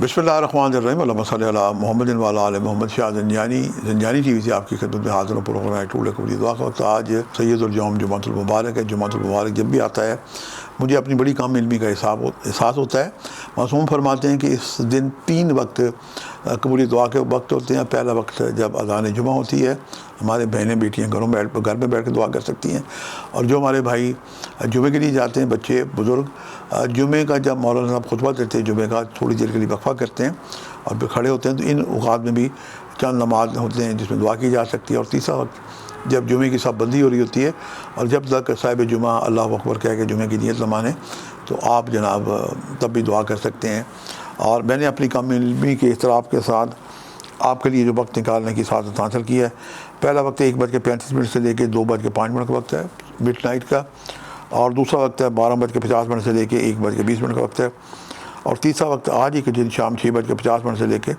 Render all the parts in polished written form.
بسم اللہ الرحمن الرحیم، اللہم صلی علی محمد و علی آل محمد۔ شاہ زنجانی ٹی وی سے آپ کی خدمت میں حاضر ہوں۔ پروگرام ٹول قبولی دعا کا وقت آج سید الجوم جمعۃ المبارک ہے۔ جمعۃ المبارک جب بھی آتا ہے مجھے اپنی بڑی کام علمی کا احساس ہوتا ہے۔ معصوم فرماتے ہیں کہ اس دن 3 وقت قبولی دعا کے وقت ہوتے ہیں۔ پہلا وقت جب اذان جمعہ ہوتی ہے، ہمارے بہنیں بیٹیاں گھر میں بیٹھ کے دعا کر سکتی ہیں، اور جو ہمارے بھائی جمعے کے لیے جاتے ہیں، بچے بزرگ، جمعے کا جب مولانا صاحب خطبہ دیتے ہیں جمعے کا، تھوڑی دیر کے لیے وقفہ کرتے ہیں اور پھر کھڑے ہوتے ہیں، تو ان اوقات میں بھی چند نماز ہوتے ہیں جس میں دعا کی جا سکتی ہے۔ اور تیسرا وقت جب جمعے کی صف بندی ہو رہی ہوتی ہے اور جب تک صاحب جمعہ اللہ اکبر کہہ کے جمعے کی نیت نہ مانے، تو آپ جناب تب بھی دعا کر سکتے ہیں۔ اور میں نے اپنی کام علمی کے اعتراف کے ساتھ آپ کے لیے جو وقت نکالنے کی سعادت حاصل کی ہے، پہلا وقت 1:35 سے لے کے 2:05 کا وقت ہے مڈ نائٹ کا، اور دوسرا وقت ہے 12:50 سے لے کے 1:20 کا وقت ہے، اور تیسرا وقت آج ہی کے دن شام 6:50 سے لے کے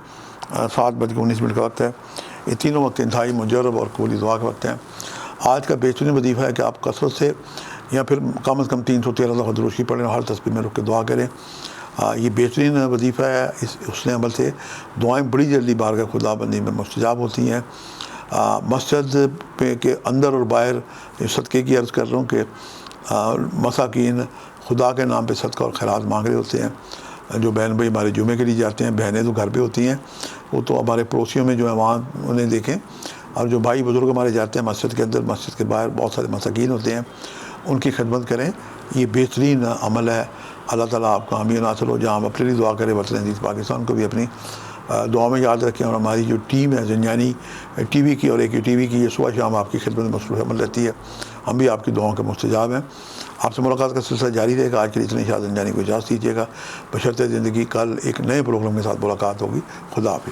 7:19 کا وقت ہے۔ یہ تینوں وقت انتہائی مجرب اور قبولی دعا کا وقت ہیں۔ آج کا بہترین وظیفہ ہے کہ آپ کثرت سے یا پھر کم از کم 313 دفعہ درود شریف پڑھیں اور ہر تسبیح میں رک کے دعا کریں۔ یہ بہترین وظیفہ ہے۔ اس حسن عمل سے دعائیں بڑی جلدی بارگاہ خدا بندی میں مستجاب ہوتی ہیں۔ مسجد پہ کے اندر اور باہر صدقے کی عرض کر رہا ہوں کہ مساکین خدا کے نام پہ صدقہ اور خیرات مانگ رہے ہوتے ہیں۔ جو بہن بھائی ہمارے جمعے کے لیے جاتے ہیں، بہنیں تو گھر پہ ہوتی ہیں، وہ تو ہمارے پڑوسیوں میں جو ہے وہاں انہیں دیکھیں، اور جو بھائی بزرگ ہمارے جاتے ہیں مسجد کے اندر، مسجد کے باہر بہت سارے مساکین ہوتے ہیں، ان کی خدمت کریں۔ یہ بہترین عمل ہے۔ اللہ تعالیٰ آپ کا حامی ناصر ہو۔ جہاں ہم اپنے لیے دعا کریں، وطن عزیز پاکستان کو بھی اپنی دعا میں یاد رکھیں۔ اور ہماری جو ٹیم ہے زنجانی ٹی وی کی اور اے کے ٹی وی کی، یہ صبح شام آپ کی خدمت میں مصروف عمل رہتی ہے۔ ہم بھی آپ کی دعاؤں کے مستجاب ہیں۔ آپ سے ملاقات کا سلسلہ جاری رہے گا۔ آج کے لیے اتنے شاہ زنجانی کو اجازت دیجیے گا، بشرط زندگی کل ایک نئے پروگرام کے ساتھ ملاقات ہوگی۔ خدا حافظ۔